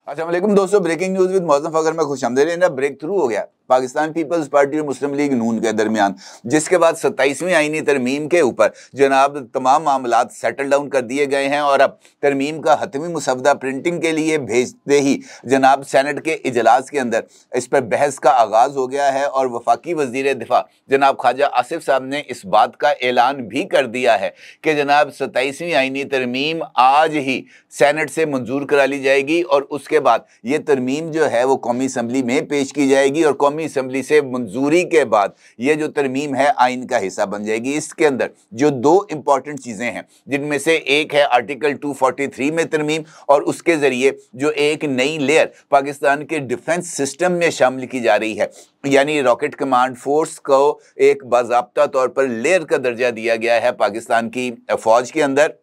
अस्सलाम वालेकुम दोस्तों, breaking news with Mauzam Fakhar में खुशामदीद। ब्रेक थ्रू हो गया पाकिस्तान पीपल्स पार्टी और मुस्लिम लीग नून के दरमियान, जिसके बाद 27वीं आईनी तरमीम के ऊपर जनाब तमाम मामलात सेटल डाउन कर दिए गए हैं और अब तरमीम का हतमी मुसवदा प्रिंटिंग के लिए भेजते ही जनाब सेनेट के इजलास के अंदर इस पर बहस का आगाज़ हो गया है और वफाकी वज़ीर दिफा जनाब ख्वाजा आसिफ साहब ने इस बात का ऐलान भी कर दिया है कि जनाब 27वीं आईनी तरमीम आज ही सेनेट से मंजूर करा ली जाएगी और उसके बाद ये तरमीम जो है वो कौमी असम्बली में पेश की जाएगी और कौमी असम्बली से मंजूरी के बाद ये जो तरमीम है आइन का हिस्सा बन जाएगी। इसके अंदर जो दो इंपॉर्टेंट चीज़ें हैं जिनमें से एक है आर्टिकल 243 में तरमीम और उसके ज़रिए जो एक नई लेयर पाकिस्तान के डिफेंस सिस्टम में शामिल की जा रही है, यानी रॉकेट कमांड फोर्स को एक बाज़ाब्ता तौर पर लेयर का दर्जा दिया गया है पाकिस्तान की फ़ौज के अंदर।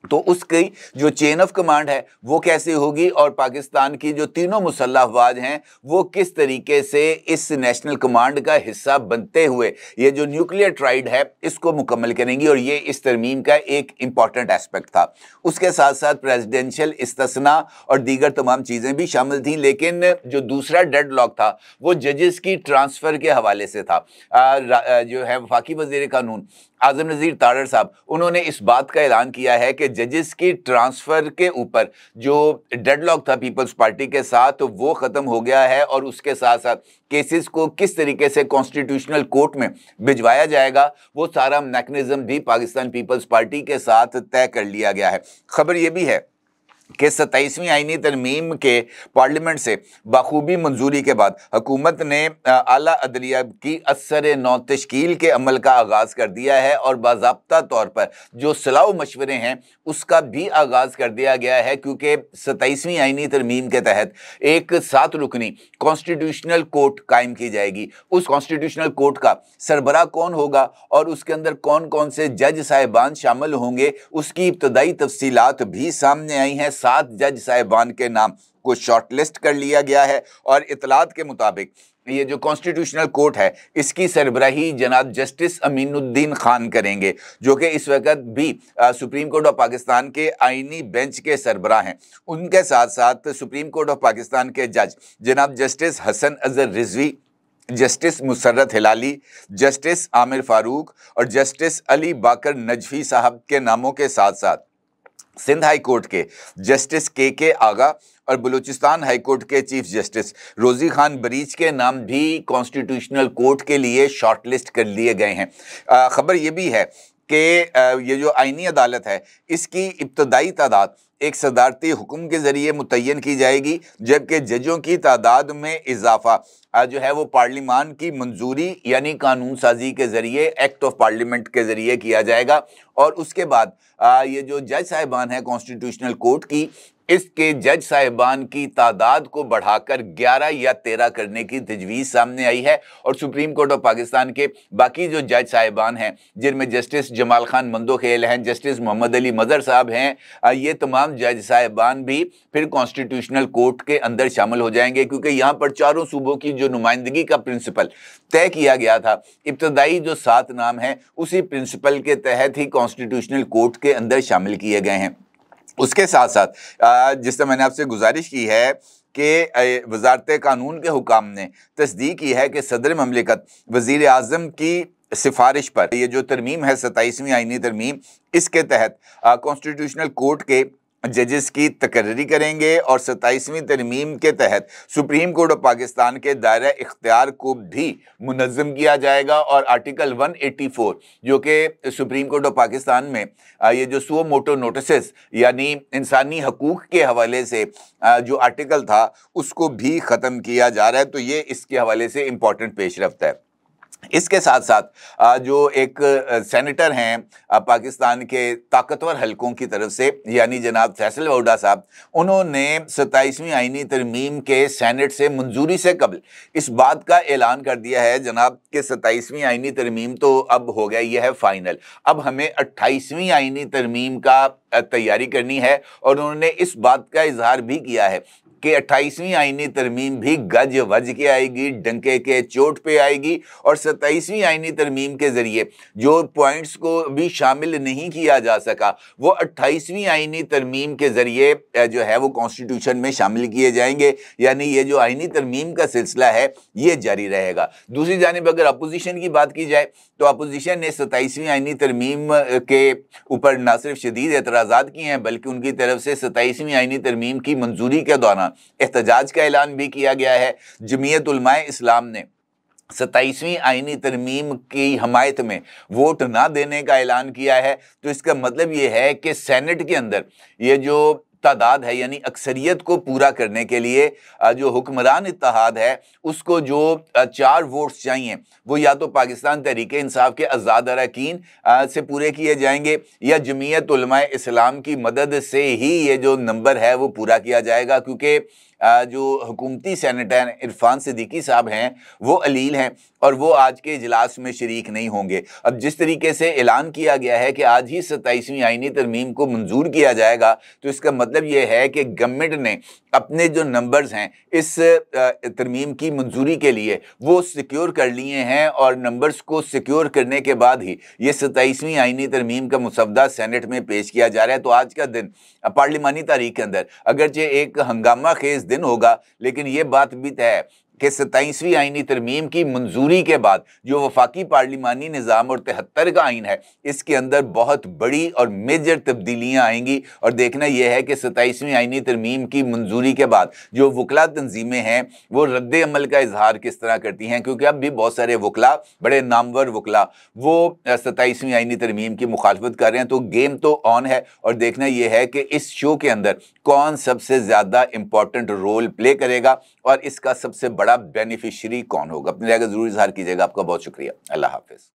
तो उसकी जो चेन ऑफ कमांड है वो कैसे होगी और पाकिस्तान की जो तीनों मुसल्लह अफवाज हैं वो किस तरीके से इस नेशनल कमांड का हिस्सा बनते हुए ये जो न्यूक्लियर ट्राइड है इसको मुकम्मल करेंगी, और ये इस तरमीम का एक इम्पॉर्टेंट एस्पेक्ट था। उसके साथ साथ प्रेसिडेंशियल इस्तिस्ना और दीगर तमाम चीज़ें भी शामिल थीं, लेकिन जो दूसरा डेड लॉक था वो जजेस की ट्रांसफ़र के हवाले से था। जो है वफाकी वज़ीर कानून आज़म नज़ीर तारड़ साहब, उन्होंने इस बात का ऐलान किया है कि जजेस की ट्रांसफ़र के ऊपर जो डेडलॉक था पीपल्स पार्टी के साथ वो ख़त्म हो गया है और उसके साथ साथ केसेस को किस तरीके से कॉन्स्टिट्यूशनल कोर्ट में भिजवाया जाएगा वो सारा मैकेनिज्म भी पाकिस्तान पीपल्स पार्टी के साथ तय कर लिया गया है। खबर ये भी है कि 27वीं आईनी तरमीम के पार्लियामेंट से बाखूबी मंजूरी के बाद हुकूमत ने आला अदलिया की असर नौ तश्कील के अमल का आगाज़ कर दिया है और बाज़ाब्ता तौर पर जो सलाह मशवरे हैं उसका भी आगाज़ कर दिया गया है, क्योंकि 27वीं आईनी तरमीम के तहत एक 7 रुकनी कॉन्स्टिट्यूशनल कोर्ट कायम की जाएगी। उस कॉन्स्टिट्यूशनल कोर्ट का सरबराह कौन होगा और उसके अंदर कौन कौन से जज साहिबान शामिल होंगे उसकी इब्तदाई तफसीलात भी सामने आई हैं। 7 जज साहिबान के नाम को शॉर्टलिस्ट कर लिया गया है और इतलात के मुताबिक ये जो कॉन्स्टिट्यूशनल कोर्ट है इसकी सरबराही जनाब जस्टिस अमीनुद्दीन खान करेंगे, जो कि इस वक्त भी सुप्रीम कोर्ट ऑफ पाकिस्तान के आईनी बेंच के सरबराह हैं। उनके साथ साथ सुप्रीम कोर्ट ऑफ पाकिस्तान के जज जनाब justice Hasan Azhar Rizvi, justice Musarrat Hilali, justice Aamir Farooq और जस्टिस अली बाकर नजफी साहब के नामों के साथ साथ सिंध हाई कोर्ट के जस्टिस के आगा और बलूचिस्तान हाई कोर्ट के चीफ जस्टिस रोज़ी खान बरीच के नाम भी कॉन्स्टिट्यूशनल कोर्ट के लिए शॉर्टलिस्ट कर लिए गए हैं। खबर ये भी है कि ये जो आईनी अदालत है इसकी इब्तदाई तादाद एक सदारती हुक्म के ज़रिए मुतय्यन की जाएगी, जबकि जजों की तादाद में इजाफा जो है वो पार्लिमान की मंजूरी यानी कानून साजी के ज़रिए एक्ट ऑफ पार्लियामेंट के ज़रिए किया जाएगा। और उसके बाद ये जो जज साहिबान हैं कॉन्स्टिट्यूशनल कोर्ट की, इसके जज साहिबान की तादाद को बढ़ाकर 11 या 13 करने की तजवीज़ सामने आई है और सुप्रीम कोर्ट ऑफ पाकिस्तान के बाकी जो जज साहिबान हैं जिनमें जस्टिस जमाल खान मंदोखेल हैं, जस्टिस मोहम्मद अली मज़र साहब हैं, ये तमाम जज साहिबान भी फिर कॉन्स्टिट्यूशनल कोर्ट के अंदर शामिल हो जाएंगे, क्योंकि यहाँ पर चारों सूबों की जो नुमाइंदगी का प्रिंसिपल तय किया गया था, इब्तदाई जो 7 नाम हैं उसी प्रिंसिपल के तहत ही कॉन्स्टिट्यूशनल कोर्ट के अंदर शामिल किए गए हैं। उसके साथ साथ जिस तरह मैंने आपसे गुजारिश की है कि वजारत कानून के हुकाम ने तस्दीक की है कि सदर ममलिकत वज़ीर आज़म की सिफारिश पर ये जो तरमीम है 27वीं आईनी तरमीम, इसके तहत कॉन्स्टिट्यूशनल कोर्ट के जजेस की तकर्री करेंगे और 27वीं तरमीम के तहत सुप्रीम कोर्ट ऑफ पाकिस्तान के दायरा इख्तियार को भी मुनज़्ज़म किया जाएगा और आर्टिकल 184 जो कि सुप्रीम कोर्ट ऑफ पाकिस्तान में ये जो सुओ मोटो नोटिस यानी इंसानी हकूक़ के हवाले से जो आर्टिकल था उसको भी ख़त्म किया जा रहा है। तो ये इसके हवाले से इम्पॉर्टेंट पेशरफ्त है। इसके साथ साथ जो एक सेनेटर हैं पाकिस्तान के ताकतवर हलकों की तरफ से यानी जनाब फैसल वोडा साहब, उन्होंने 27वीं आईनी तरमीम के सेनेट से मंजूरी से कबल इस बात का ऐलान कर दिया है जनाब कि 27वीं आईनी तरमीम तो अब हो गया, ये है फाइनल, अब हमें 28वीं आईनी तरमीम का तैयारी करनी है। और उन्होंने इस बात का इजहार भी किया है कि 28वीं आईनी तरमीम भी गज वज के आएगी, डंके के चोट पे आएगी, और 27वीं आईनी तरमीम के ज़रिए जो पॉइंट्स को भी शामिल नहीं किया जा सका वो 28वीं आईनी तरमीम के ज़रिए जो है वो कॉन्स्टिट्यूशन में शामिल किए जाएंगे। यानी ये जो आईनी तरमीम का सिलसिला है ये जारी रहेगा। दूसरी जानिब अगर अपोजिशन की बात की जाए तो अपोजिशन ने 27वीं आईनी तरमीम के ऊपर ना सिर्फ शदीद एतराज़ात किए हैं बल्कि उनकी तरफ से 27वीं आईनी तरमीम की मंजूरी के दौरान एहतजाज का ऐलान भी किया गया है। जमीयत उलमाए इस्लाम ने 27वीं आईनी तरमीम की हमायत में वोट ना देने का ऐलान किया है। तो इसका मतलब ये है कि सेनेट के अंदर ये जो तादाद है यानी अक्सरियत को पूरा करने के लिए जो हुक्मरान इत्तेहाद है उसको जो 4 वोट्स चाहिए वो या तो पाकिस्तान तहरीक इंसाफ के आज़ाद अरकान से पूरे किए जाएंगे या जमीयत उलमाए इस्लाम की मदद से ही ये जो नंबर है वो पूरा किया जाएगा, क्योंकि जो हुकूमती सेनेटर इरफान सिद्दीकी साहब हैं वो अलील हैं और वो आज के इजलास में शरीक नहीं होंगे। अब जिस तरीके से ऐलान किया गया है कि आज ही 27वीं आईनी तरमीम को मंजूर किया जाएगा तो इसका मतलब ये है कि गवर्नमेंट ने अपने जो नंबर्स हैं इस तरमीम की मंजूरी के लिए वो सिक्योर कर लिए हैं और नंबर्स को सिक्योर करने के बाद ही ये 27वीं आईनी तरमीम का मुसवदा सेनेट में पेश किया जा रहा है। तो आज का दिन पार्लिमानी तारीख के अंदर अगरचे एक हंगामा खेज दिन होगा, लेकिन ये बात भी तय है कि 27वीं आईनी तरमीम की मंजूरी के बाद जो वफाकी पार्लिमानी निज़ाम और 73 का आइन है इसके अंदर बहुत बड़ी और मेजर तब्दीलियाँ आएंगी। और देखना यह है कि 27वीं आईनी तरमीम की मंजूरी के बाद जो वकला तंजीमें हैं वो रद्द अमल का इजहार किस तरह करती हैं, क्योंकि अब भी बहुत सारे वकला, बड़े नामवर वकला, वो 27वीं आईनी तरमीम की मुखालफत कर रहे हैं। तो गेम तो ऑन है और देखना यह है कि इस शो के अंदर कौन सबसे ज़्यादा इंपॉर्टेंट रोल प्ले करेगा और इसका सबसे बड़ा बेनिफिशियरी कौन होगा। अपनी राय का जरूर इजहार कीजिएगा। आपका बहुत शुक्रिया। अल्लाह हाफिज़।